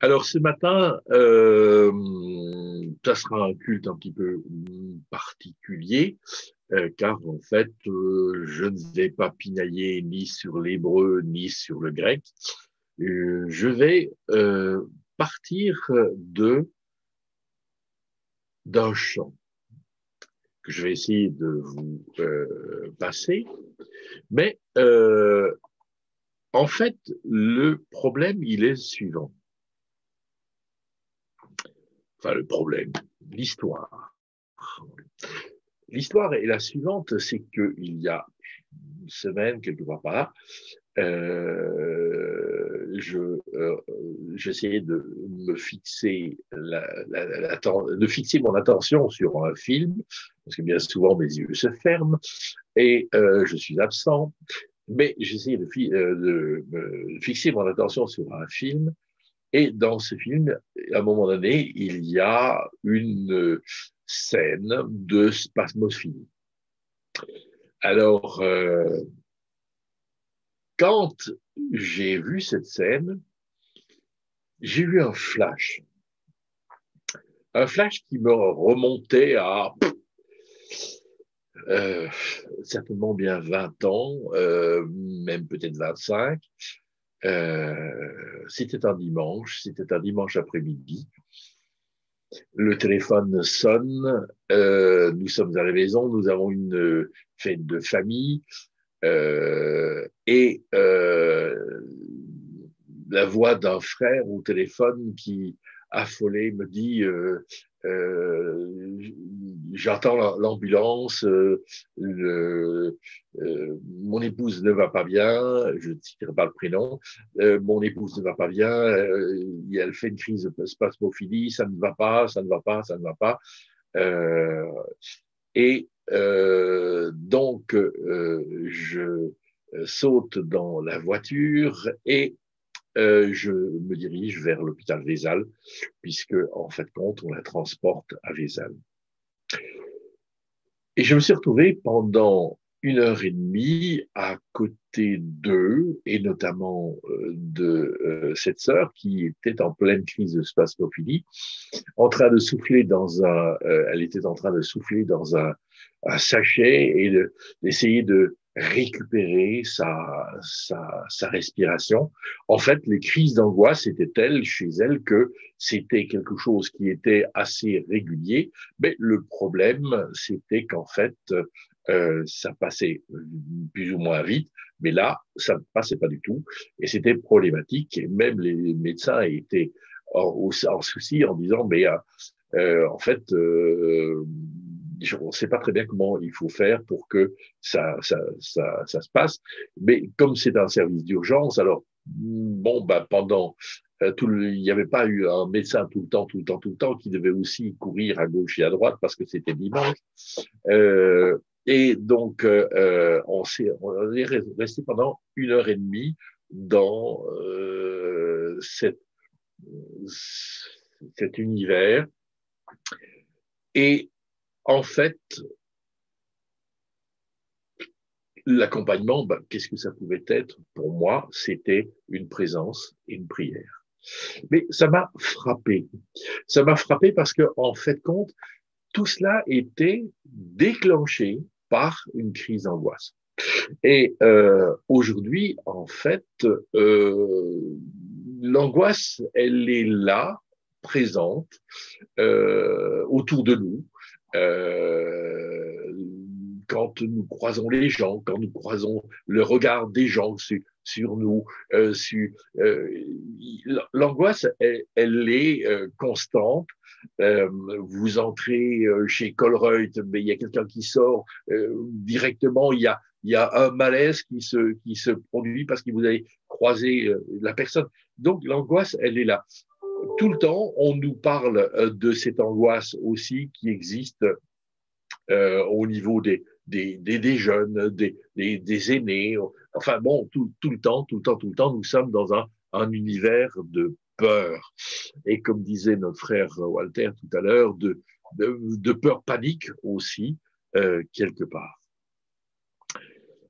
Alors ce matin, ça sera un culte un petit peu particulier, car en fait, je ne vais pas pinailler ni sur l'hébreu ni sur le grec. Je vais partir de d'un chant que je vais essayer de vous passer, mais en fait, le problème, il est le suivant. Enfin, le problème, l'histoire. L'histoire est la suivante, c'est qu'il y a une semaine, quelque part par là, j'essayais de me fixer de fixer mon attention sur un film, parce que bien souvent mes yeux se ferment et je suis absent, mais j'essayais de me fixer mon attention sur un film. Et dans ce film, à un moment donné, il y a une scène de spasmophilie. Alors, quand j'ai vu cette scène, j'ai eu un flash qui me remontait à euh, certainement bien 20 ans, même peut-être 25. C'était un dimanche après-midi. Le téléphone sonne, nous sommes à la maison, nous avons une fête de famille, et la voix d'un frère au téléphone qui, affolé, me dit euh, j'entends l'ambulance, mon épouse ne va pas bien, je ne citerai pas le prénom, mon épouse ne va pas bien, elle fait une crise de spasmophilie, ça ne va pas, ça ne va pas, ça ne va pas. Euh, et donc, je saute dans la voiture et je me dirige vers l'hôpital Vézal, puisque, en fait, compte, on la transporte à Vézal. Et je me suis retrouvé pendant 1 heure et demie à côté d'eux, et notamment de cette sœur qui était en pleine crise de spasmophilie, en train de souffler elle était en train de souffler dans un sachet et d'essayer de récupérer sa respiration. En fait, les crises d'angoisse étaient telles chez elle que c'était quelque chose qui était assez régulier, mais le problème, c'était qu'en fait, ça passait plus ou moins vite, mais là, ça ne passait pas du tout, et c'était problématique, et même les médecins étaient en souci en disant, mais en fait, on ne sait pas très bien comment il faut faire pour que ça se passe. Mais comme c'est un service d'urgence, alors, bon, bah, il n'y avait pas eu un médecin tout le temps, tout le temps, tout le temps, qui devait aussi courir à gauche et à droite parce que c'était dimanche. Euh, et donc, on est resté pendant 1 heure et demie dans cet univers. Et en fait, l'accompagnement, ben, qu'est-ce que ça pouvait être pour moi? C'était une présence et une prière. Mais ça m'a frappé. Ça m'a frappé parce que, en fait, compte, tout cela était déclenché par une crise d'angoisse. Et aujourd'hui, en fait, l'angoisse, elle est là, présente, autour de nous. Euh, Quand nous croisons les gens, quand nous croisons le regard des gens sur nous, sur, euh, l'angoisse, elle est constante. Vous entrez chez Colruyt, mais il y a quelqu'un qui sort directement, il y a un malaise qui se produit parce que vous avez croisé la personne. Donc l'angoisse, elle est là tout le temps, on nous parle de cette angoisse aussi qui existe au niveau des jeunes, des aînés. Enfin bon, tout le temps, tout le temps, tout le temps, nous sommes dans un univers de peur. Et comme disait notre frère Walter tout à l'heure, de peur panique aussi, quelque part.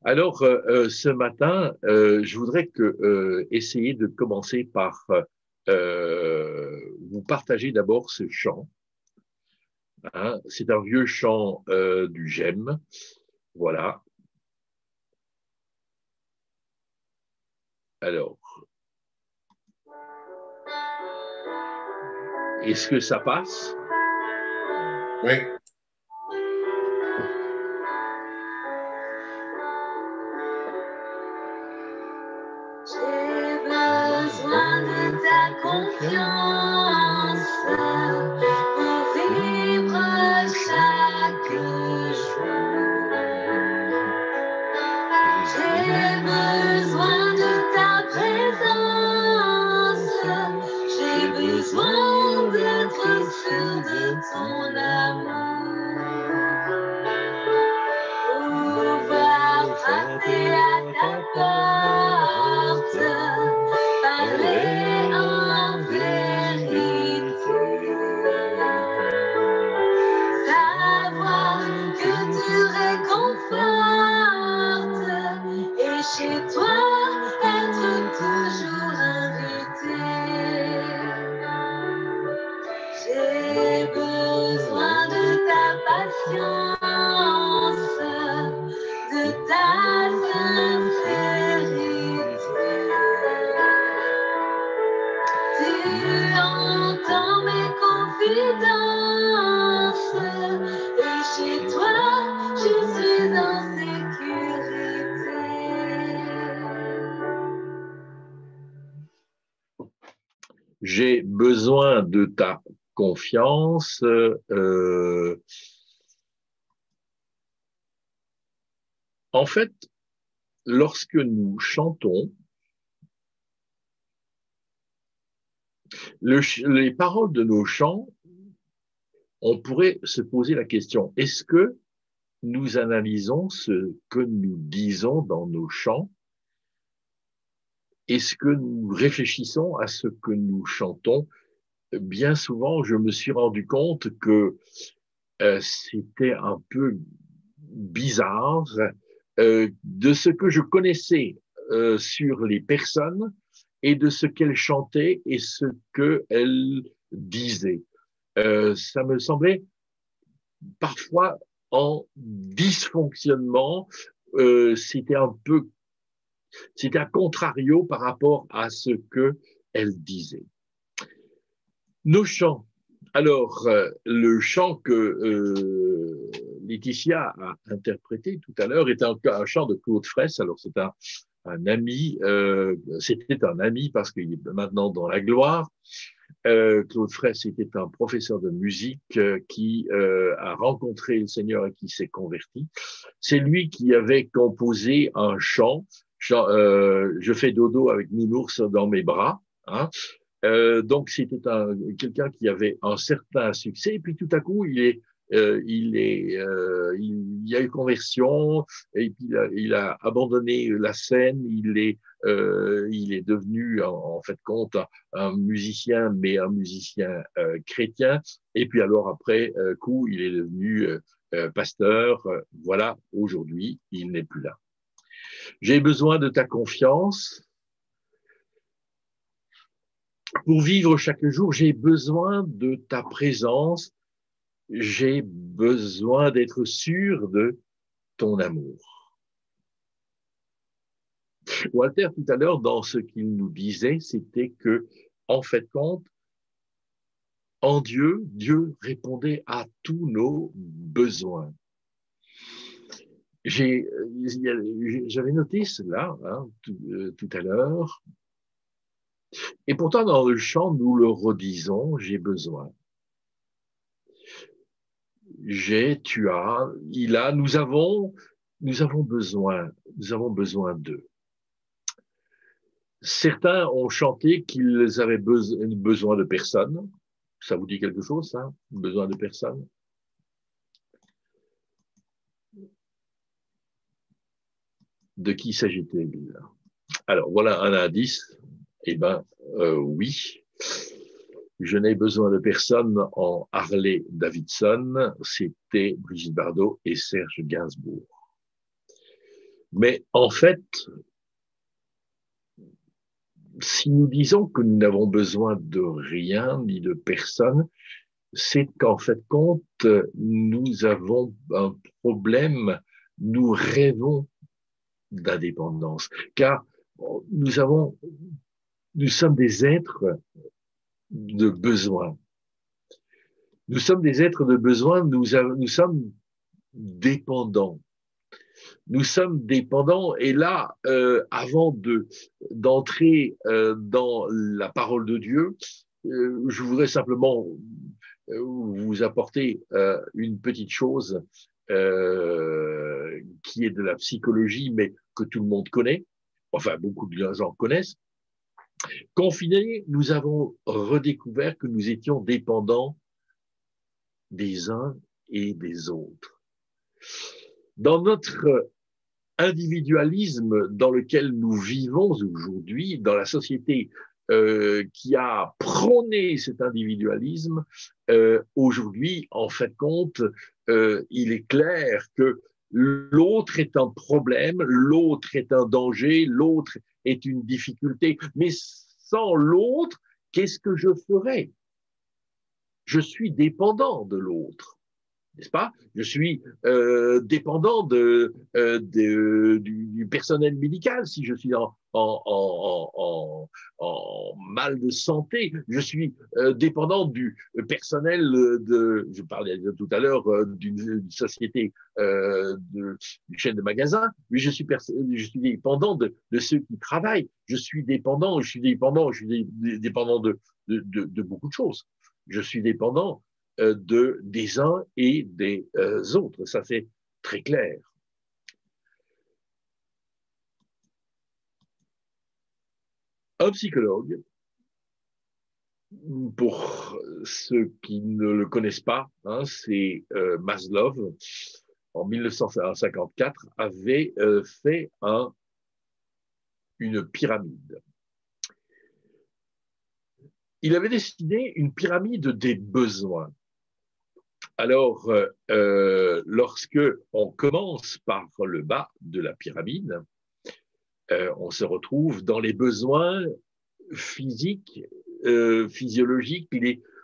Alors, ce matin, je voudrais essayer de commencer par vous partagez d'abord ce chant. Hein, c'est un vieux chant du GEM. Voilà. Alors, est-ce que ça passe? Oui. J'ai besoin de ta confiance pour vivre chaque jour. J'ai besoin de ta présence. J'ai besoin d'être sûr de ton amour. Pouvoir frapper à ta porte, parler en vérité, savoir que tu réconfortes et chez toi être toujours invité. J'ai besoin de ta patience, de ta sincérité. Tu entends mes confidences et chez toi, je suis en sécurité. J'ai besoin de ta confiance. En fait, lorsque nous chantons, les paroles de nos chants, on pourrait se poser la question, est-ce que nous analysons ce que nous disons dans nos chants? Est-ce que nous réfléchissons à ce que nous chantons? Bien souvent, je me suis rendu compte que c'était un peu bizarre de ce que je connaissais sur les personnes et de ce qu'elles chantaient et ce qu'elles disaient. Ça me semblait parfois en dysfonctionnement. C'était un contrario par rapport à ce qu'elles disaient. Nos chants. Alors, le chant que Laetitia a interprété tout à l'heure est un chant de Claude Fraisse. Alors, c'est un ami, c'était un ami parce qu'il est maintenant dans la gloire. Claude Fraisse était un professeur de musique qui a rencontré le Seigneur et qui s'est converti. C'est lui qui avait composé un chant, je fais dodo avec Nounours dans mes bras. Hein. Donc c'était quelqu'un qui avait un certain succès, et puis tout à coup il y a eu conversion, et puis il a abandonné la scène, il est devenu en fait compte un musicien, mais un musicien chrétien, et puis alors après coup il est devenu pasteur. Voilà, aujourd'hui il n'est plus là. J'ai besoin de ta confiance. Pour vivre chaque jour, j'ai besoin de ta présence, j'ai besoin d'être sûr de ton amour. Walter, tout à l'heure, dans ce qu'il nous disait, c'était que, en fait, compte, en Dieu, Dieu répondait à tous nos besoins. J'avais noté cela tout à l'heure. Et pourtant, dans le chant, nous le redisons, j'ai besoin. J'ai, tu as, il a, nous avons besoin d'eux. Certains ont chanté qu'ils avaient besoin de personne. Ça vous dit quelque chose, ça? Besoin de personne? De qui s'agit-il? Alors, voilà un indice. Eh ben, oui. Je n'ai besoin de personne en Harley Davidson. C'était Brigitte Bardot et Serge Gainsbourg. Mais en fait, si nous disons que nous n'avons besoin de rien ni de personne, c'est qu'en fait compte, nous avons un problème, nous rêvons d'indépendance, car nous avons, nous sommes des êtres de besoin. Nous sommes des êtres de besoin, nous sommes dépendants. Nous sommes dépendants et là, avant d'entrer dans la parole de Dieu, je voudrais simplement vous apporter une petite chose qui est de la psychologie, mais que tout le monde connaît, enfin beaucoup de gens connaissent. Confinés, nous avons redécouvert que nous étions dépendants des uns et des autres. Dans notre individualisme dans lequel nous vivons aujourd'hui, dans la société qui a prôné cet individualisme, aujourd'hui, en fait compte, il est clair que l'autre est un problème, l'autre est un danger, l'autre est une difficulté. Mais sans l'autre, qu'est-ce que je ferais? Je suis dépendant de l'autre, n'est-ce pas? Je suis dépendant du personnel médical si je suis en mal de santé. Je suis dépendant du personnel je parlais tout à l'heure d'une société d'une chaîne de magasins, mais je suis dépendant de ceux qui travaillent. Je suis dépendant de beaucoup de choses. Je suis dépendant des uns et des autres. Ça, c'est très clair. Un psychologue, pour ceux qui ne le connaissent pas, hein, c'est Maslow, en 1954, avait fait une pyramide. Il avait dessiné une pyramide des besoins. Alors, lorsque on commence par le bas de la pyramide, on se retrouve dans les besoins physiques, physiologiques,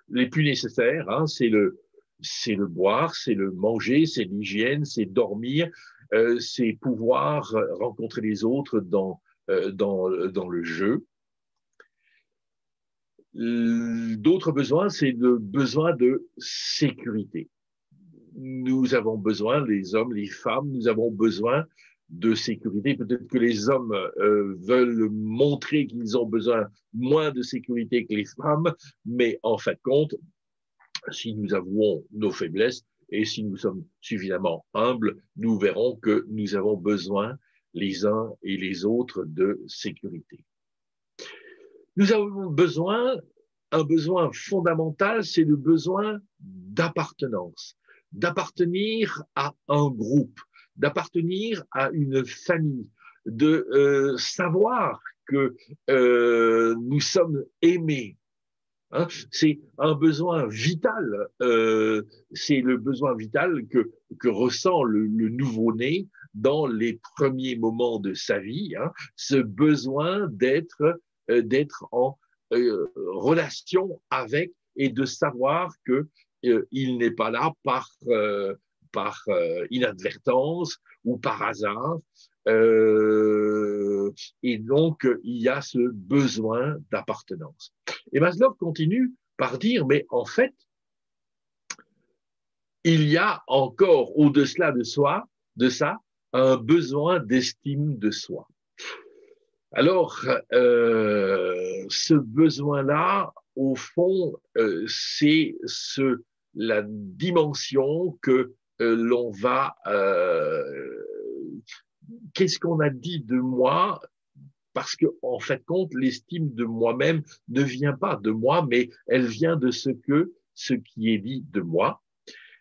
les plus nécessaires. Hein, c'est le boire, c'est le manger, c'est l'hygiène, c'est dormir, c'est pouvoir rencontrer les autres dans le jeu. D'autres besoins, c'est le besoin de sécurité. Nous avons besoin, les hommes, les femmes, nous avons besoin de sécurité. Peut-être que les hommes veulent montrer qu'ils ont besoin moins de sécurité que les femmes, mais en fin de compte, si nous avouons nos faiblesses et si nous sommes suffisamment humbles, nous verrons que nous avons besoin les uns et les autres de sécurité. Nous avons un besoin fondamental, c'est le besoin d'appartenance, d'appartenir à un groupe, d'appartenir à une famille, de savoir que nous sommes aimés. Hein, c'est un besoin vital, c'est le besoin vital que ressent le nouveau-né dans les premiers moments de sa vie, hein, ce besoin d'être en relation avec et de savoir que il n'est pas là par inadvertance ou par hasard. Et donc, il y a ce besoin d'appartenance. Et Maslow continue par dire, mais en fait, il y a encore au-delà de ça, un besoin d'estime de soi. Alors, ce besoin-là, au fond, c'est la dimension que l'on va... qu'est-ce qu'on a dit de moi? Parce que, en fait, compte, l'estime de moi-même ne vient pas de moi, mais elle vient de ce qui est dit de moi.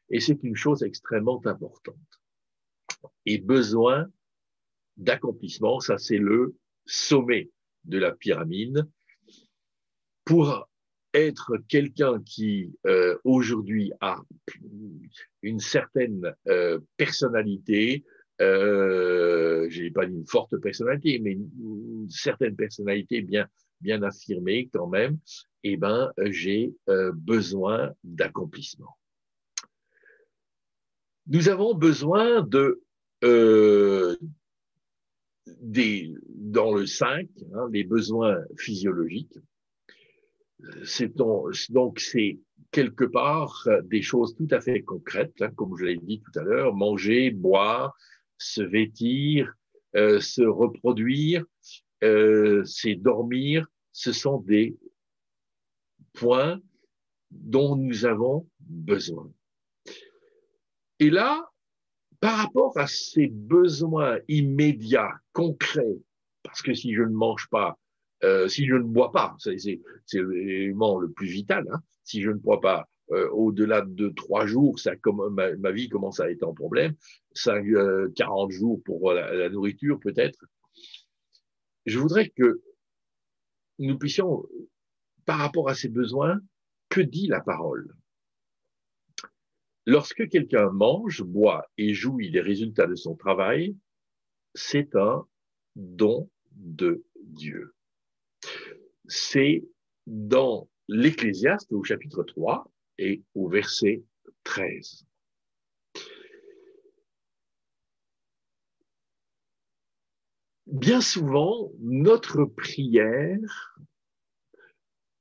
Et c'est une chose extrêmement importante. Et besoin d'accomplissement, ça c'est le sommet de la pyramide. Pour être quelqu'un qui aujourd'hui a une certaine personnalité, je n'ai pas dit une forte personnalité, mais une certaine personnalité bien bien affirmé quand même, eh ben, j'ai besoin d'accomplissement. Nous avons besoin dans le 5, hein, les besoins physiologiques. Donc, c'est quelque part des choses tout à fait concrètes, hein, comme je l'ai dit tout à l'heure, manger, boire, se vêtir, se reproduire, c'est dormir. Ce sont des points dont nous avons besoin. Et là, par rapport à ces besoins immédiats, concrets, parce que si je ne mange pas, si je ne bois pas, c'est l'élément le plus vital, hein, si je ne bois pas au-delà de 3 jours, ma vie commence à être en problème, 40 jours pour la nourriture peut-être. Je voudrais que nous puissions, par rapport à ces besoins, que dit la parole ? Lorsque quelqu'un mange, boit et jouit des résultats de son travail, c'est un don de Dieu. C'est dans l'Ecclésiaste au chapitre 3 et au verset 13. Bien souvent, notre prière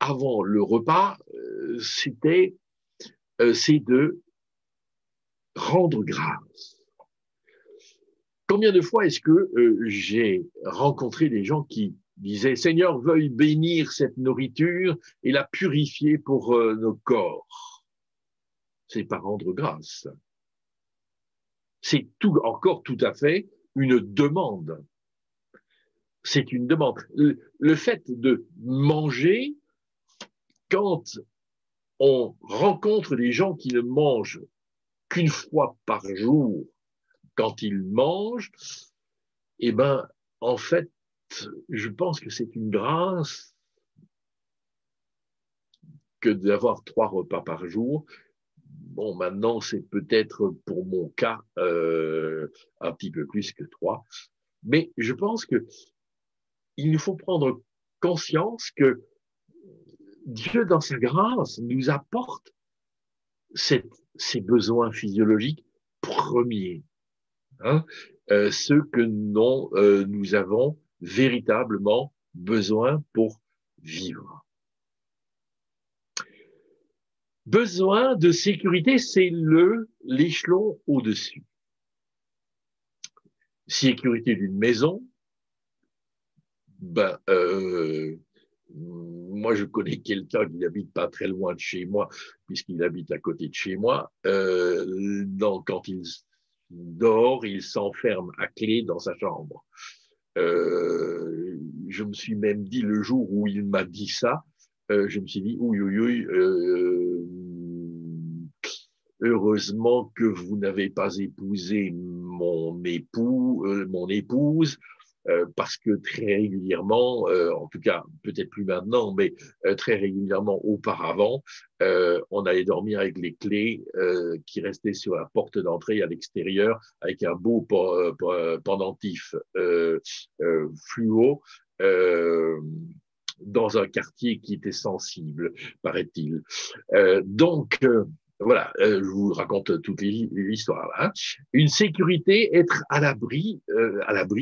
avant le repas, c'est de rendre grâce. Combien de fois est-ce que j'ai rencontré des gens qui disaient « Seigneur, veuille bénir cette nourriture et la purifier pour nos corps ». C'est pas rendre grâce. C'est encore tout à fait une demande. C'est une demande. Le fait de manger, quand on rencontre des gens qui ne mangent qu'une fois par jour, quand ils mangent, eh ben, en fait, je pense que c'est une grâce que d'avoir 3 repas par jour. Bon, maintenant, c'est peut-être pour mon cas un petit peu plus que 3. Mais je pense que il nous faut prendre conscience que Dieu, dans sa grâce, nous apporte ces besoins physiologiques premiers, hein, ceux que nous avons véritablement besoin pour vivre. Besoin de sécurité, c'est l'échelon au-dessus. Sécurité d'une maison, ben, moi, je connais quelqu'un qui n'habite pas très loin de chez moi, puisqu'il habite à côté de chez moi. Quand il dort, il s'enferme à clé dans sa chambre. Je me suis même dit, le jour où il m'a dit ça, je me suis dit, heureusement que vous n'avez pas épousé mon épouse, parce que très régulièrement, en tout cas peut-être plus maintenant, mais très régulièrement auparavant, on allait dormir avec les clés qui restaient sur la porte d'entrée à l'extérieur, avec un beau pendentif fluo, dans un quartier qui était sensible, paraît-il. Voilà, je vous raconte toute l'histoire là. Une sécurité, être à l'abri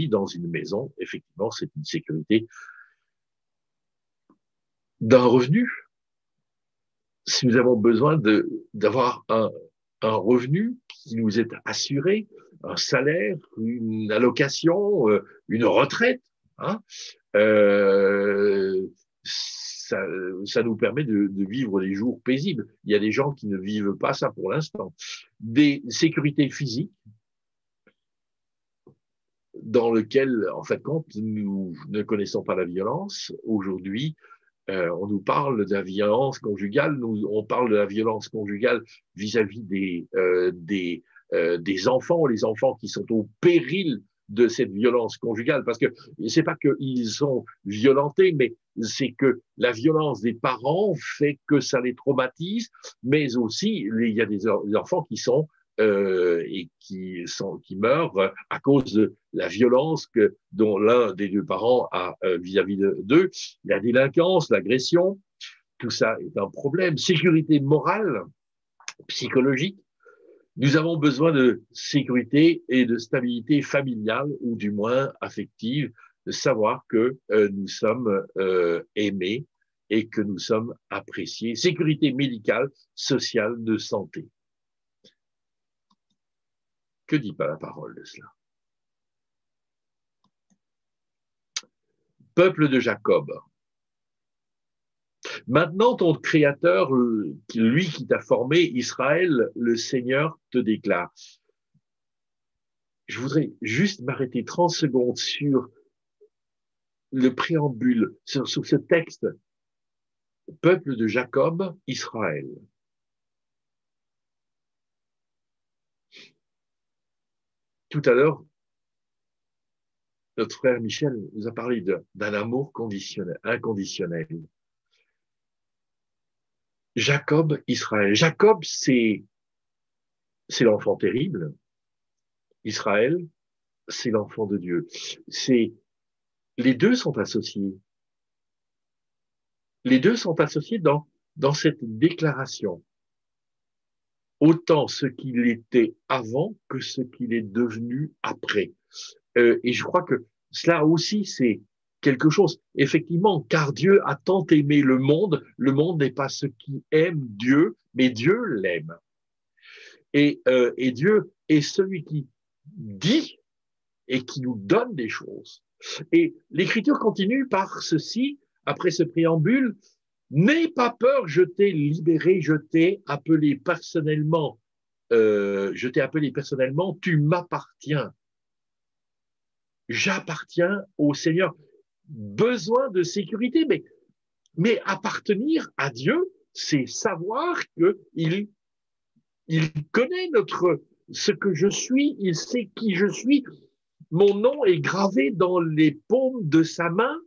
dans une maison, effectivement, c'est une sécurité d'un revenu. Si nous avons besoin d'avoir un revenu qui nous est assuré, un salaire, une allocation, une retraite, hein, ça nous permet de vivre des jours paisibles. Il y a des gens qui ne vivent pas ça pour l'instant. Des sécurités physiques dans lesquelles, en fait, compte, nous ne connaissons pas la violence. Aujourd'hui, on nous parle de la violence conjugale. On parle de la violence conjugale vis-à-vis des enfants, les enfants qui sont au péril de cette violence conjugale, parce que c'est pas qu'ils sont violentés, mais c'est que la violence des parents fait que ça les traumatise, mais aussi il y a des enfants qui sont et qui meurent à cause de la violence dont l'un des deux parents a vis-à-vis d'eux, la délinquance, l'agression, tout ça est un problème. Sécurité morale, psychologique. Nous avons besoin de sécurité et de stabilité familiale, ou du moins affective, de savoir que nous sommes aimés et que nous sommes appréciés. Sécurité médicale, sociale, de santé. Que dit pas la parole de cela? Peuple de Jacob. Maintenant, ton Créateur, lui qui t'a formé, Israël, le Seigneur, te déclare. Je voudrais juste m'arrêter 30 secondes sur le préambule, sur ce texte. Peuple de Jacob, Israël. Tout à l'heure, notre frère Michel nous a parlé d'un amour conditionnel, inconditionnel. Jacob, Israël. Jacob, c'est l'enfant terrible. Israël, c'est l'enfant de Dieu. Les deux sont associés. Les deux sont associés dans cette déclaration. Autant ce qu'il était avant que ce qu'il est devenu après. Et je crois que cela aussi, c'est quelque chose. Effectivement, car Dieu a tant aimé le monde n'est pas ce qui aime Dieu, mais Dieu l'aime. Et Dieu est celui qui dit et qui nous donne des choses. Et l'Écriture continue par ceci, après ce préambule: n'aie pas peur, je t'ai libéré, je t'ai appelé personnellement, tu m'appartiens. J'appartiens au Seigneur. Besoin de sécurité, mais appartenir à Dieu, c'est savoir qu'il connaît ce que je suis, il sait qui je suis. Mon nom est gravé dans les paumes de sa main.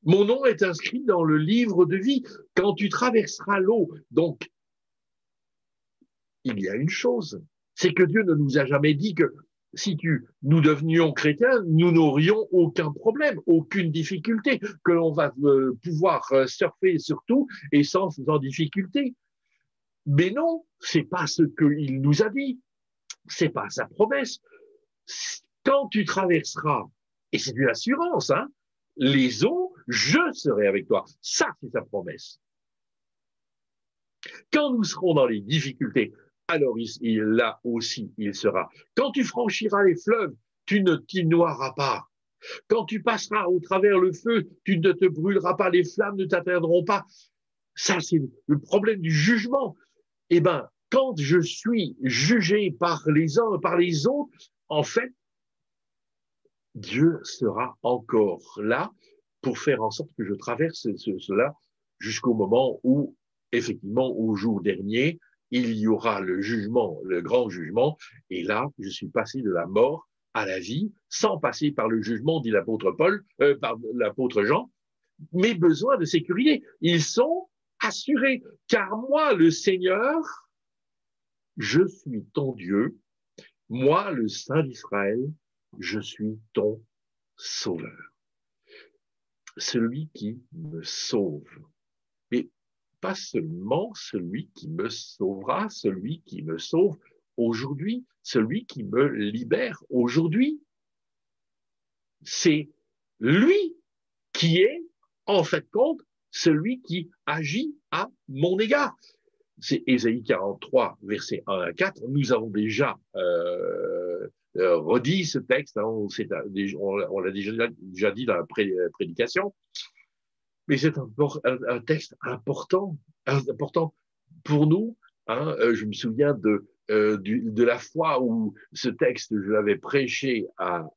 Mon nom est inscrit dans le livre de vie. Quand tu traverseras l'eau, donc, il y a une chose, c'est que Dieu ne nous a jamais dit que si nous devenions chrétiens, nous n'aurions aucun problème, aucune difficulté, que l'on va pouvoir surfer sur tout et sans difficulté. Mais non, c'est pas ce qu'il nous a dit. C'est pas sa promesse. Quand tu traverseras, et c'est une assurance, hein, les eaux, je serai avec toi. Ça, c'est sa promesse. Quand nous serons dans les difficultés, alors là aussi, il sera. Quand tu franchiras les fleuves, tu ne t'y noieras pas. Quand tu passeras au travers le feu, tu ne te brûleras pas, les flammes ne t'atteindront pas. Ça, c'est le problème du jugement. Eh bien, quand je suis jugé par les uns, par les autres, en fait, Dieu sera encore là pour faire en sorte que je traverse cela jusqu'au moment où, effectivement, au jour dernier, il y aura le jugement, le grand jugement, et là, je suis passé de la mort à la vie, sans passer par le jugement, dit l'apôtre par l'apôtre Jean, mes besoins de sécurité, ils sont assurés, car moi, le Seigneur, je suis ton Dieu, moi, le Saint d'Israël, je suis ton Sauveur. Celui qui me sauve. Mais pas seulement celui qui me sauvera, celui qui me sauve aujourd'hui, celui qui me libère aujourd'hui. C'est lui qui est, en fait, compte, celui qui agit à mon égard. C'est Ésaïe 43, versets 1 à 4. Nous avons déjà redit ce texte, hein, on l'a déjà dit dans la prédication, mais c'est un texte important pour nous. Hein. Je me souviens de la fois où ce texte, je l'avais prêché à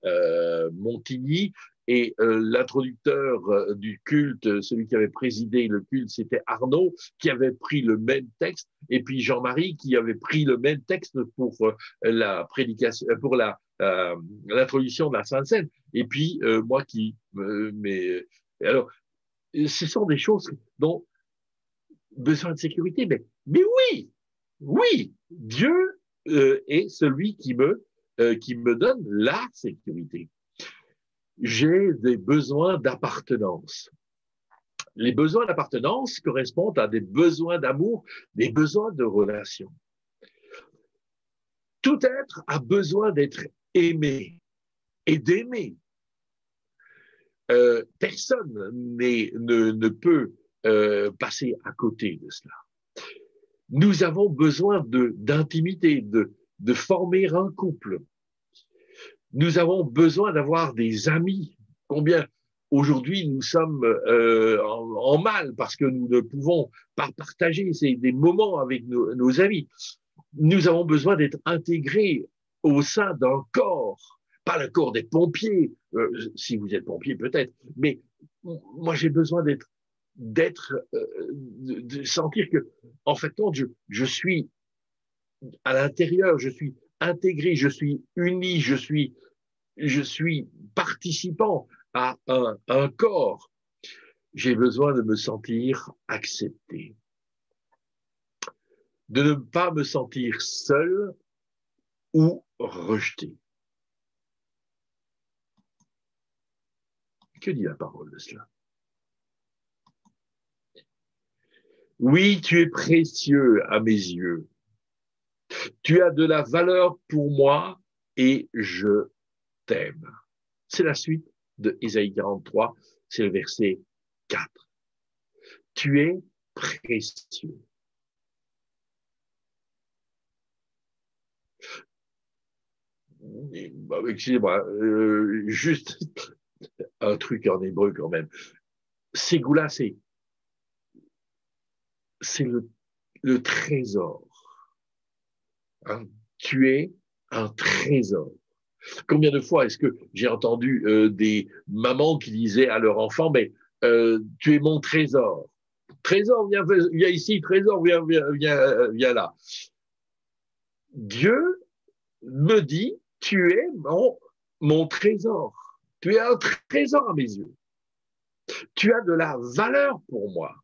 Montigny, et l'introducteur du culte, celui qui avait présidé le culte, c'était Arnaud, qui avait pris le même texte, et puis Jean-Marie qui avait pris le même texte pour la prédication, pour l'introduction de la Sainte Seine. Et puis moi qui, alors, ce sont des choses dont besoin de sécurité, mais oui, Oui, Dieu est celui qui me donne la sécurité. J'ai des besoins d'appartenance. Les besoins d'appartenance correspondent à des besoins d'amour, des besoins de relation. Tout être a besoin d'être aimé et d'aimer. Personne ne peut passer à côté de cela. Nous avons besoin d'intimité, de former un couple. Nous avons besoin d'avoir des amis. Combien aujourd'hui nous sommes en mal parce que nous ne pouvons pas partager des moments avec nos amis. Nous avons besoin d'être intégrés au sein d'un corps, pas le corps des pompiers, si vous êtes pompier peut-être, mais moi j'ai besoin de sentir que, en fait, je suis à l'intérieur, je suis intégré, je suis uni, je suis participant à un corps. J'ai besoin de me sentir accepté, de ne pas me sentir seul ou rejeté. Que dit la parole de cela? Oui, tu es précieux à mes yeux. Tu as de la valeur pour moi et je t'aime. C'est la suite de Ésaïe 43, c'est le verset 4. Tu es précieux. Excusez-moi, juste un truc en hébreu quand même. Ségoula, c'est le trésor. Hein? Tu es un trésor. Combien de fois est-ce que j'ai entendu des mamans qui disaient à leur enfant, mais tu es mon trésor. Trésor, viens ici, trésor, viens là. Dieu me dit, tu es mon trésor. Tu es un trésor à mes yeux. Tu as de la valeur pour moi.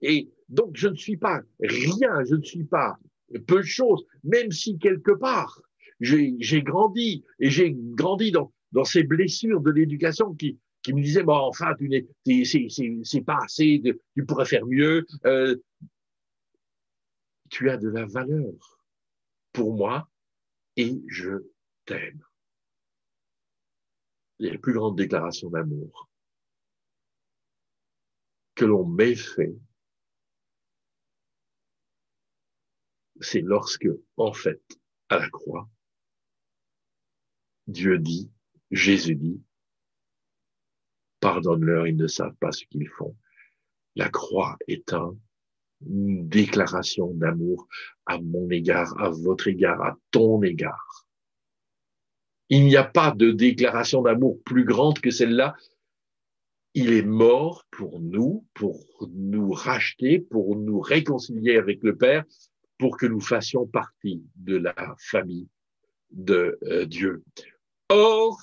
Et donc, je ne suis pas rien, je ne suis pas peu de choses, même si quelque part, j'ai grandi, et j'ai grandi dans ces blessures de l'éducation qui me disaient, bon, enfin, c'est pas assez, tu pourrais faire mieux. Tu as de la valeur pour moi et je t'aime. C'est la plus grande déclaration d'amour que l'on m'ait fait, c'est lorsque, en fait, à la croix, Dieu dit, Jésus dit, pardonne-leur, ils ne savent pas ce qu'ils font. La croix est une déclaration d'amour à mon égard, à votre égard, à ton égard. Il n'y a pas de déclaration d'amour plus grande que celle-là. Il est mort pour nous racheter, pour nous réconcilier avec le Père, pour que nous fassions partie de la famille de Dieu. Or,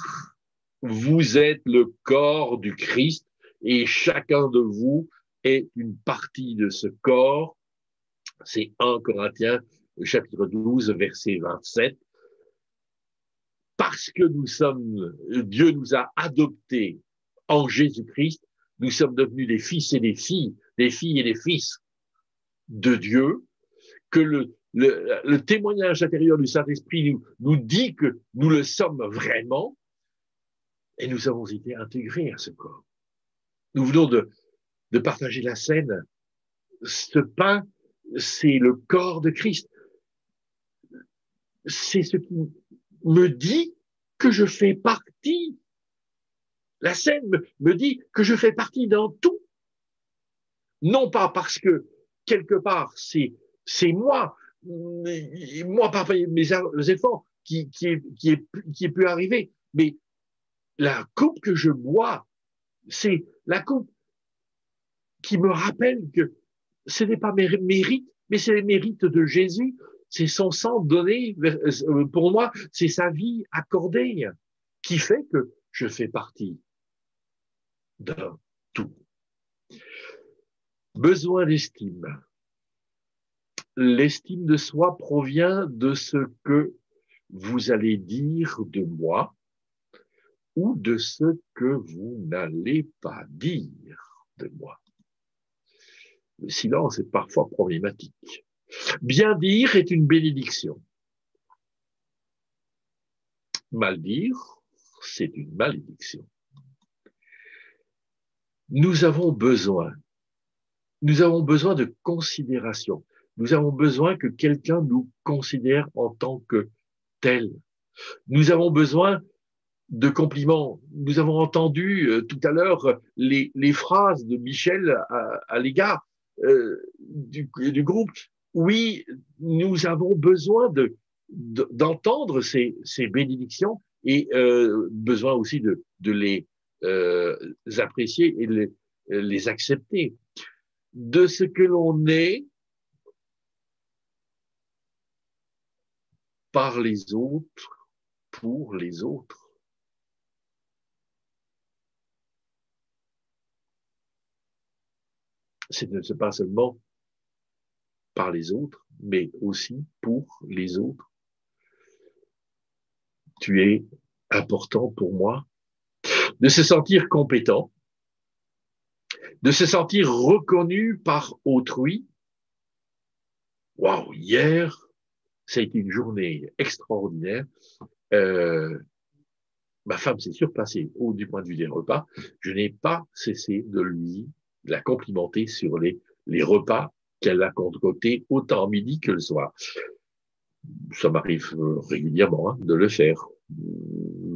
vous êtes le corps du Christ et chacun de vous est une partie de ce corps. C'est 1 Corinthiens, chapitre 12, verset 27. Parce que Dieu nous a adoptés en Jésus-Christ, nous sommes devenus des fils et des filles et des fils de Dieu, que le témoignage intérieur du Saint-Esprit nous dit que nous le sommes vraiment, et nous avons été intégrés à ce corps. Nous venons de partager la scène. Ce pain, c'est le corps de Christ. C'est ce qui me dit que je fais partie. La scène me dit que je fais partie dans tout. Non pas parce que, quelque part, c'est moi par mes efforts qui est pu arriver, mais la coupe que je bois, c'est la coupe qui me rappelle que ce n'est pas mes mérites, mais c'est les mérites de Jésus. C'est son sang donné pour moi, c'est sa vie accordée qui fait que je fais partie d'un tout. Besoin d'estime. L'estime de soi provient de ce que vous allez dire de moi ou de ce que vous n'allez pas dire de moi. Le silence est parfois problématique. Bien dire est une bénédiction. Mal dire, c'est une malédiction. Nous avons besoin de considération. Nous avons besoin que quelqu'un nous considère en tant que tel. Nous avons besoin de compliments. Nous avons entendu tout à l'heure les phrases de Michel à l'égard du groupe. Oui, nous avons besoin d'entendre ces bénédictions et besoin aussi de les apprécier et de les accepter. De ce que l'on est par les autres, pour les autres. C'est pas seulement par les autres, mais aussi pour les autres. Tu es important pour moi. De se sentir compétent, de se sentir reconnu par autrui. Waouh, hier, ça a été une journée extraordinaire. Ma femme s'est surpassée du point de vue des repas. Je n'ai pas cessé de la complimenter sur les repas qu'elle a concoctés autant midi que le soir. Ça m'arrive régulièrement de le faire.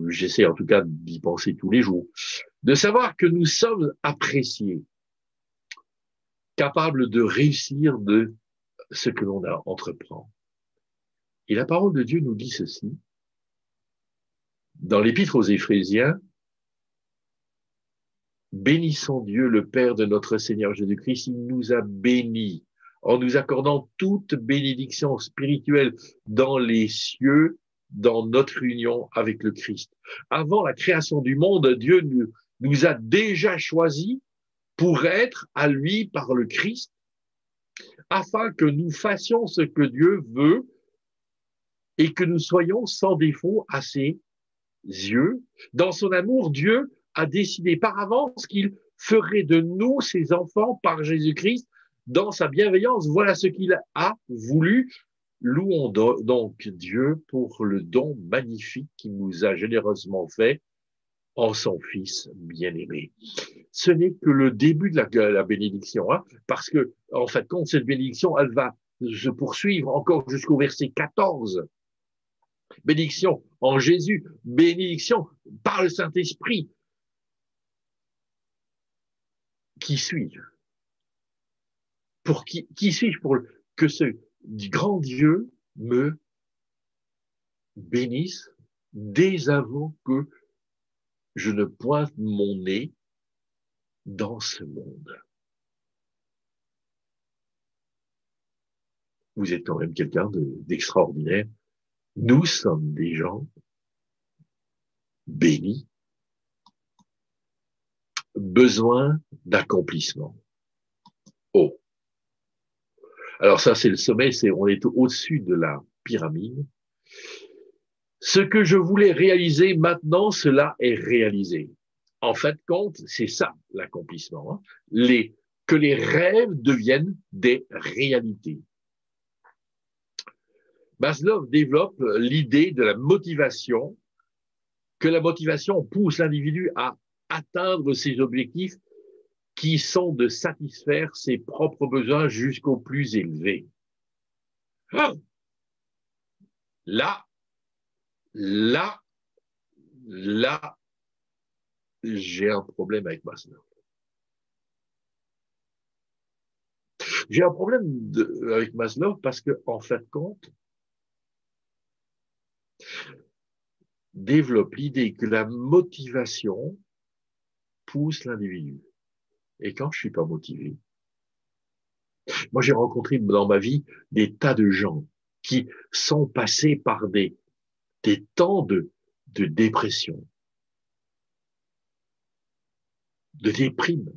J'essaie en tout cas d'y penser tous les jours. De savoir que nous sommes appréciés, capables de réussir de ce que l'on entreprend. Et la parole de Dieu nous dit ceci. Dans l'Épître aux Éphésiens, bénissons Dieu, le Père de notre Seigneur Jésus-Christ, il nous a bénis en nous accordant toute bénédiction spirituelle dans les cieux, dans notre union avec le Christ. Avant la création du monde, Dieu nous a déjà choisis pour être à lui par le Christ, afin que nous fassions ce que Dieu veut et que nous soyons sans défaut à ses yeux. Dans son amour, Dieu a décidé par avance qu'il ferait de nous ses enfants par Jésus-Christ. Dans sa bienveillance, voilà ce qu'il a voulu. Louons donc Dieu pour le don magnifique qu'il nous a généreusement fait en son Fils bien-aimé. Ce n'est que le début de la bénédiction, parce que, en fait, compte, cette bénédiction, elle va se poursuivre encore jusqu'au verset 14. Bénédiction en Jésus, bénédiction par le Saint-Esprit. Qui suis-je? Pour qui suis-je pour que ce grand Dieu me bénisse dès avant que je ne pointe mon nez dans ce monde? Vous êtes quand même quelqu'un d'extraordinaire. Nous sommes des gens bénis, besoin d'accomplissement. Oh. Alors ça, c'est le sommet, on est au-dessus de la pyramide. Ce que je voulais réaliser maintenant, cela est réalisé. En fait, compte, c'est ça l'accomplissement. Que les rêves deviennent des réalités. Maslow développe l'idée de la motivation, que la motivation pousse l'individu à atteindre ses objectifs qui sont de satisfaire ses propres besoins jusqu'au plus élevé. Là, j'ai un problème avec Maslow. J'ai un problème avec Maslow parce que, en fait, compte, développe l'idée que la motivation pousse l'individu. Et quand je suis pas motivé, moi j'ai rencontré dans ma vie des tas de gens qui sont passés par des temps de dépression, de déprime,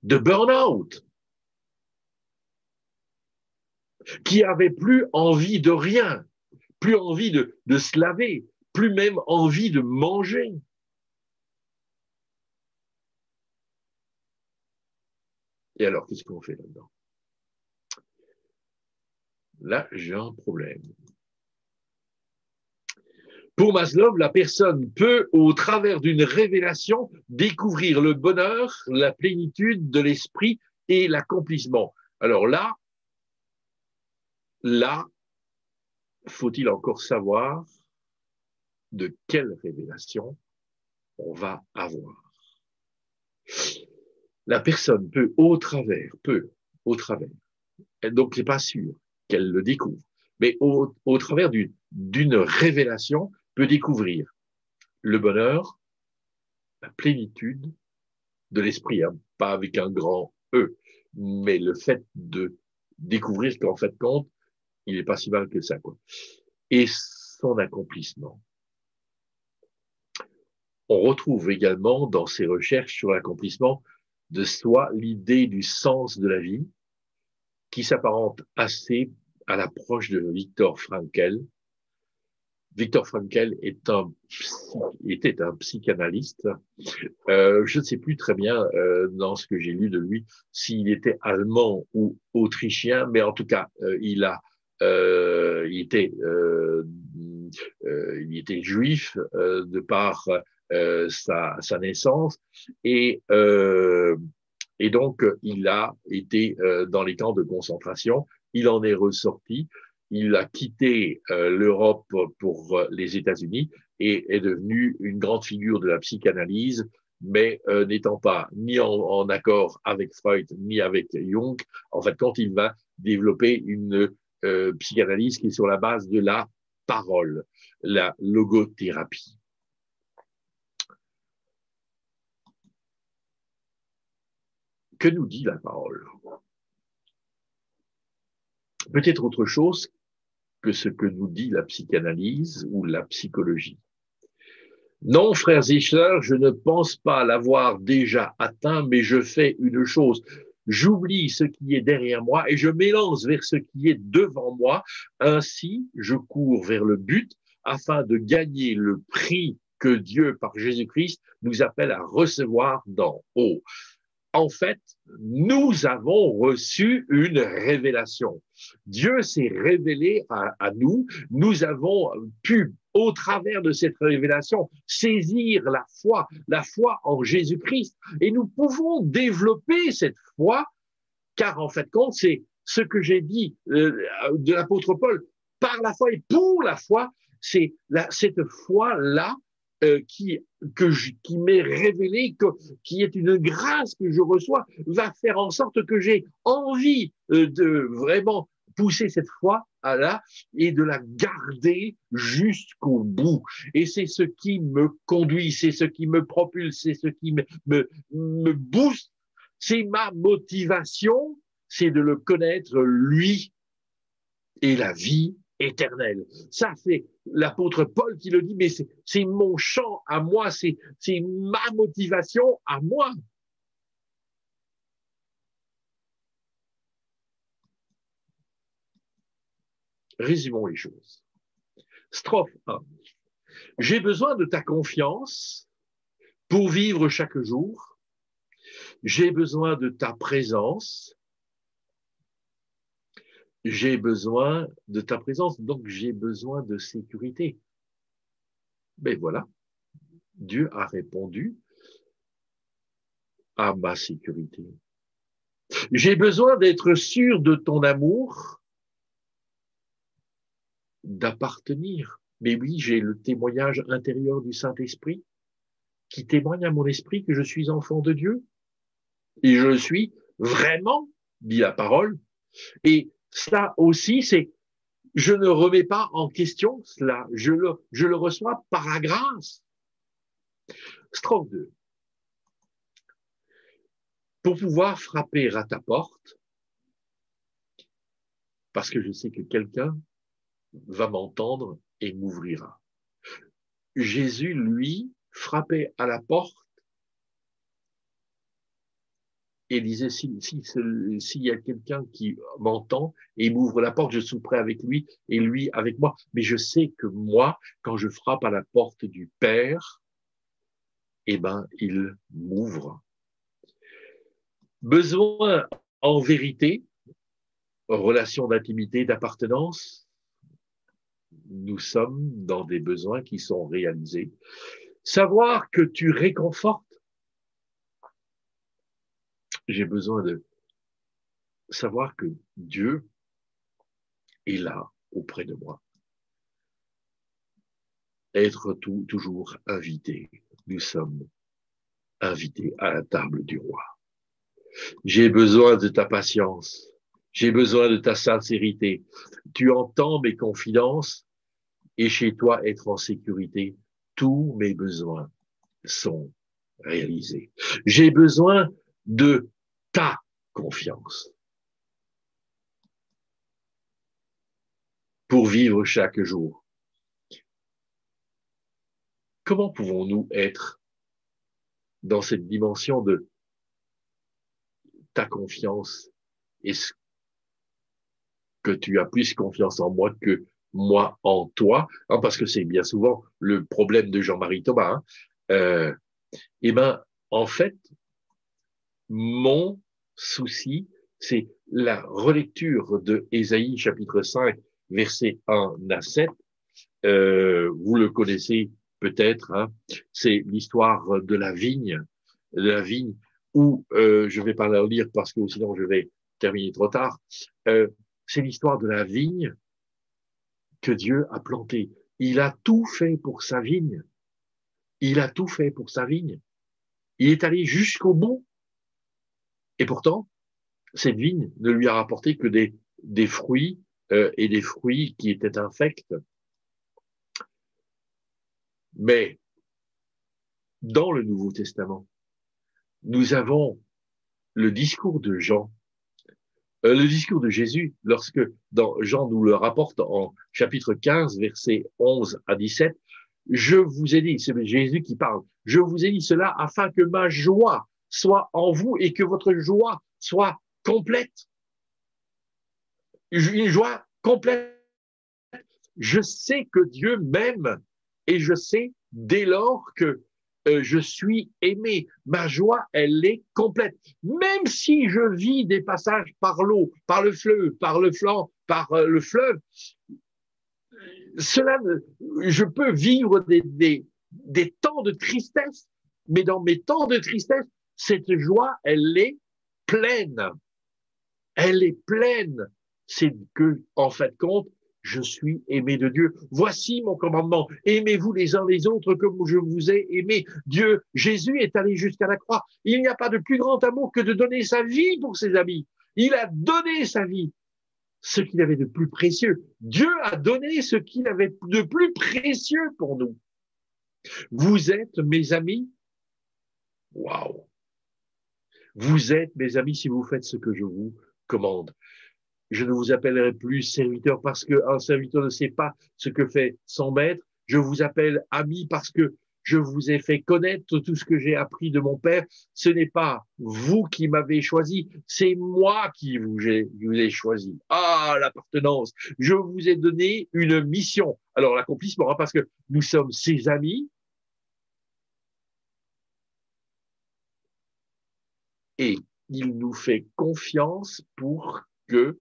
de burn-out. qui avait plus envie de rien, plus envie de se laver, plus même envie de manger. Et alors, qu'est-ce qu'on fait là-dedans? Là, j'ai un problème. Pour Maslow, la personne peut, au travers d'une révélation, découvrir le bonheur, la plénitude de l'esprit et l'accomplissement. Alors là, faut-il encore savoir de quelle révélation on va avoir. La personne peut, au travers, donc c'est pas sûr qu'elle le découvre, mais au travers d'une révélation, peut découvrir le bonheur, la plénitude de l'esprit, hein, pas avec un grand E, mais le fait de découvrir qu'en fait compte, il n'est pas si mal que ça, quoi. Et son accomplissement. On retrouve également dans ses recherches sur l'accomplissement de soi l'idée du sens de la vie, qui s'apparente assez à l'approche de Viktor Frankl. Viktor Frankl était un psychanalyste. Je ne sais plus très bien dans ce que j'ai lu de lui s'il était allemand ou autrichien, mais en tout cas, il était juif de par sa naissance et donc il a été dans les camps de concentration. Il en est ressorti. Il a quitté l'Europe pour les États-Unis et est devenu une grande figure de la psychanalyse, mais n'étant pas ni en accord avec Freud ni avec Jung. En fait, quand il va développer une psychanalyse qui est sur la base de la parole, la logothérapie. Que nous dit la parole? Peut-être autre chose que ce que nous dit la psychanalyse ou la psychologie. Non, frères et sœurs, je ne pense pas l'avoir déjà atteint, mais je fais une chose. J'oublie ce qui est derrière moi et je m'élance vers ce qui est devant moi. Ainsi, je cours vers le but afin de gagner le prix que Dieu, par Jésus-Christ, nous appelle à recevoir d'en haut. En fait, nous avons reçu une révélation. Dieu s'est révélé à nous. Nous avons pu, au travers de cette révélation, saisir la foi en Jésus-Christ. Et nous pouvons développer cette foi, car en fait, c'est ce que j'ai dit de l'apôtre Paul, par la foi et pour la foi, c'est cette foi-là qui m'est révélé, qui est une grâce que je reçois, va faire en sorte que j'ai envie de vraiment pousser cette foi à là et de la garder jusqu'au bout. Et c'est ce qui me conduit, c'est ce qui me propulse, c'est ce qui me booste, c'est ma motivation, c'est de le connaître lui et la vie éternelle. Ça, c'est l'apôtre Paul qui le dit, mais c'est mon chant à moi, c'est ma motivation à moi. Résumons les choses. Strophe 1. J'ai besoin de ta confiance pour vivre chaque jour. J'ai besoin de ta présence. J'ai besoin de ta présence, donc j'ai besoin de sécurité. Mais voilà, Dieu a répondu à ma sécurité. J'ai besoin d'être sûr de ton amour, d'appartenir. Mais oui, j'ai le témoignage intérieur du Saint-Esprit qui témoigne à mon esprit que je suis enfant de Dieu. Et je le suis vraiment, dit la parole. Et ça aussi, je ne remets pas en question cela. Je le reçois par la grâce. Strophe 2. Pour pouvoir frapper à ta porte, parce que je sais que quelqu'un va m'entendre et m'ouvrira. Jésus, lui, frappait à la porte Et il disait, s'il y a quelqu'un qui m'entend et il m'ouvre la porte, je souperai avec lui et lui avec moi. Mais je sais que moi, quand je frappe à la porte du Père, eh ben, il m'ouvre. Besoin, en vérité, relation d'intimité, d'appartenance, nous sommes dans des besoins qui sont réalisés. Savoir que tu réconfortes, j'ai besoin de savoir que Dieu est là auprès de moi. Être toujours invité. Nous sommes invités à la table du roi. J'ai besoin de ta patience. J'ai besoin de ta sincérité. Tu entends mes confidences et chez toi être en sécurité. Tous mes besoins sont réalisés. J'ai besoin de ta confiance pour vivre chaque jour. Comment pouvons-nous être dans cette dimension de ta confiance? Est-ce que tu as plus confiance en moi que moi en toi? Parce que c'est bien souvent le problème de Jean-Marie Thomas. Eh ben, en fait, mon souci, c'est la relecture de Ésaïe chapitre 5, versets 1 à 7. Vous le connaissez peut-être, c'est l'histoire de la vigne où je vais pas la lire parce que sinon je vais terminer trop tard. C'est l'histoire de la vigne que Dieu a plantée. Il a tout fait pour sa vigne. Il a tout fait pour sa vigne. Il est allé jusqu'au bout. Et pourtant, cette vigne ne lui a rapporté que des fruits et des fruits qui étaient infects. Mais dans le Nouveau Testament, nous avons le discours de Jean, le discours de Jésus, lorsque Jean nous le rapporte en chapitre 15, versets 11 à 17, je vous ai dit, c'est Jésus qui parle, je vous ai dit cela afin que ma joie soit en vous et que votre joie soit complète. Une joie complète. Je sais que Dieu m'aime et je sais dès lors que je suis aimé. Ma joie, elle est complète. Même si je vis des passages par l'eau, par le fleuve, par le flanc, par le fleuve, je peux vivre des temps de tristesse, mais dans mes temps de tristesse, cette joie, elle est pleine. Elle est pleine. C'est que, en fait, compte, je suis aimé de Dieu. Voici mon commandement. Aimez-vous les uns les autres comme je vous ai aimé. Dieu, Jésus est allé jusqu'à la croix. Il n'y a pas de plus grand amour que de donner sa vie pour ses amis. Il a donné sa vie, ce qu'il avait de plus précieux. Dieu a donné ce qu'il avait de plus précieux pour nous. Vous êtes mes amis. Waouh! Vous êtes mes amis si vous faites ce que je vous commande. Je ne vous appellerai plus serviteur parce qu'un serviteur ne sait pas ce que fait son maître. Je vous appelle ami parce que je vous ai fait connaître tout ce que j'ai appris de mon Père. Ce n'est pas vous qui m'avez choisi, c'est moi qui vous ai choisi. Ah, l'appartenance. Je vous ai donné une mission. Alors, l'accomplissement, parce que nous sommes ses amis. Et il nous fait confiance pour que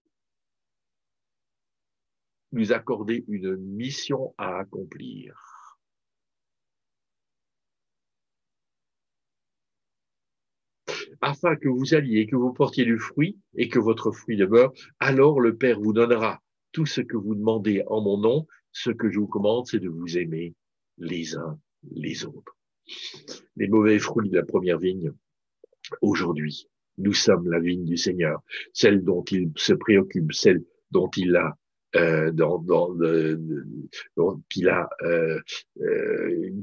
nous accorder une mission à accomplir. Afin que vous alliez, que vous portiez du fruit et que votre fruit demeure, alors le Père vous donnera tout ce que vous demandez en mon nom. Ce que je vous commande, c'est de vous aimer les uns les autres. Les mauvais fruits de la première vigne, aujourd'hui, nous sommes la vigne du Seigneur, celle dont il se préoccupe, celle dont il a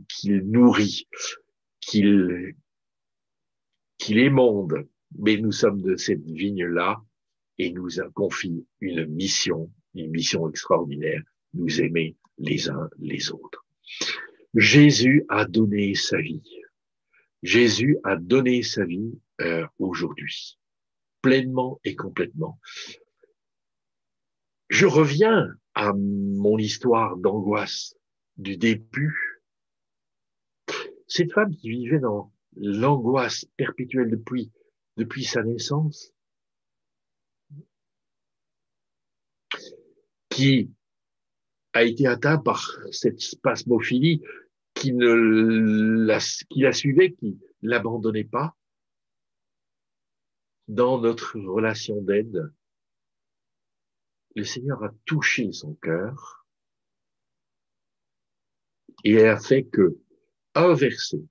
qu'il nourrit, qu'il émonde. Mais nous sommes de cette vigne-là et nous confie une mission extraordinaire, nous aimer les uns les autres. Jésus a donné sa vie. Jésus a donné sa vie aujourd'hui, pleinement et complètement. Je reviens à mon histoire d'angoisse du début. Cette femme qui vivait dans l'angoisse perpétuelle depuis sa naissance, qui a été atteinte par cette spasmophilie qui la suivait, qui l'abandonnait pas, dans notre relation d'aide, le Seigneur a touché son cœur et a fait que un verset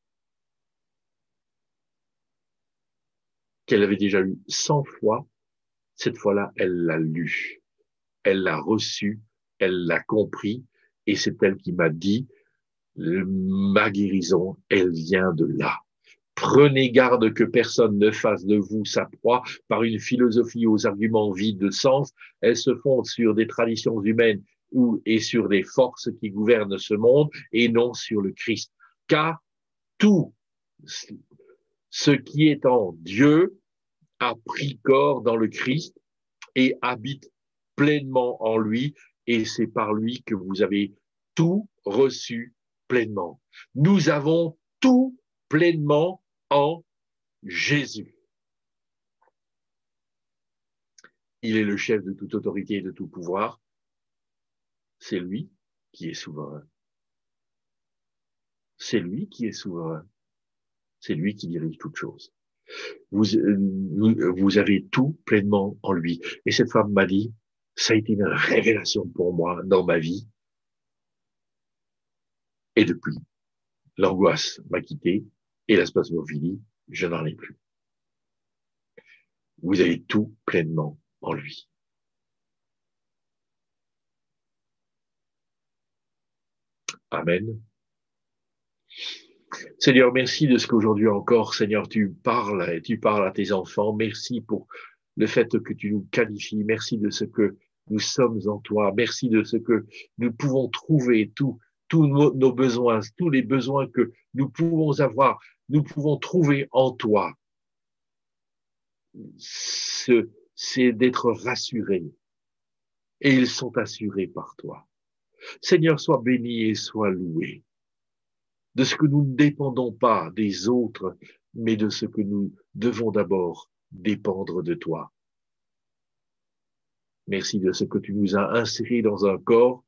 qu'elle avait déjà lu 100 fois, cette fois-là, elle l'a lu, elle l'a reçu, elle l'a compris, et c'est elle qui m'a dit, ma guérison, elle vient de là. Prenez garde que personne ne fasse de vous sa proie par une philosophie aux arguments vides de sens. Elles se fondent sur des traditions humaines et sur des forces qui gouvernent ce monde et non sur le Christ. Car tout ce qui est en Dieu a pris corps dans le Christ et habite pleinement en lui, et c'est par lui que vous avez tout reçu pleinement. Nous avons tout pleinement en Jésus. Il est le chef de toute autorité et de tout pouvoir. C'est lui qui est souverain. C'est lui qui est souverain. C'est lui qui dirige toutes choses. Vous avez tout pleinement en lui. Et cette femme m'a dit, ça a été une révélation pour moi dans ma vie. Et depuis, l'angoisse m'a quitté et la spasmophilie, je n'en ai plus. Vous avez tout pleinement en lui. Amen. Seigneur, merci de ce qu'aujourd'hui encore, Seigneur, tu parles à tes enfants. Merci pour le fait que tu nous qualifies. Merci de ce que nous sommes en toi. Merci de ce que nous pouvons trouver, tous nos besoins, tous les besoins que nous pouvons avoir, nous pouvons trouver en toi. C'est d'être rassurés. Et ils sont assurés par toi. Seigneur, sois béni et sois loué. De ce que nous ne dépendons pas des autres, mais de ce que nous devons d'abord dépendre de toi. Merci de ce que tu nous as insérés dans un corps.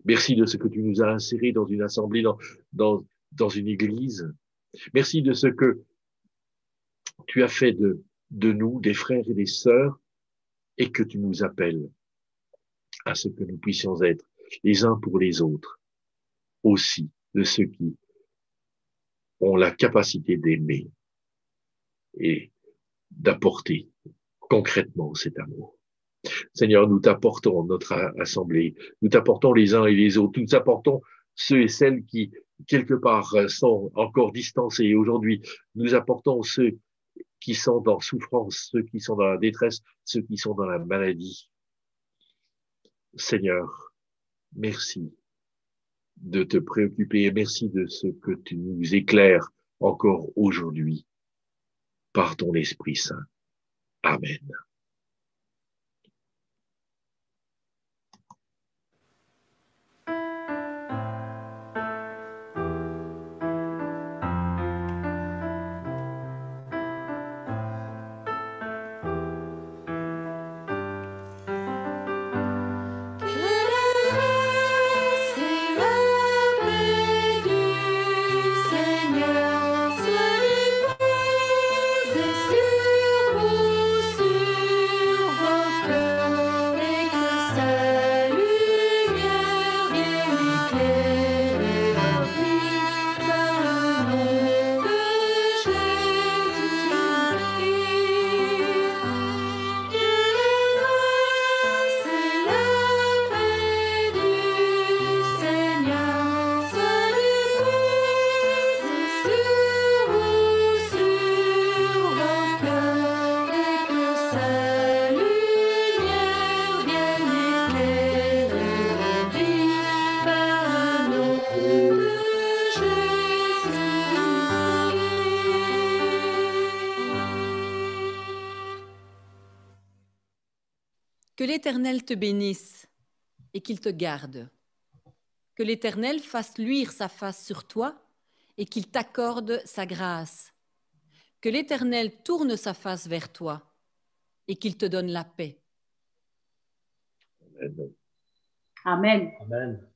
Merci de ce que tu nous as insérés dans une assemblée, dans une église. Merci de ce que tu as fait de nous, des frères et des sœurs, et que tu nous appelles à ce que nous puissions être les uns pour les autres, aussi de ceux qui ont la capacité d'aimer et d'apporter concrètement cet amour. Seigneur, nous t'apportons notre assemblée, nous t'apportons les uns et les autres, nous t'apportons ceux et celles qui, quelque part, sont encore distancés. Et aujourd'hui, nous apportons ceux qui sont en souffrance, ceux qui sont dans la détresse, ceux qui sont dans la maladie. Seigneur, merci de te préoccuper et merci de ce que tu nous éclaires encore aujourd'hui par ton Esprit Saint. Amen. Seigneur, soyez posés sur vous. Que l'Éternel te bénisse et qu'il te garde. Que l'Éternel fasse luire sa face sur toi et qu'il t'accorde sa grâce. Que l'Éternel tourne sa face vers toi et qu'il te donne la paix. Amen. Amen. Amen.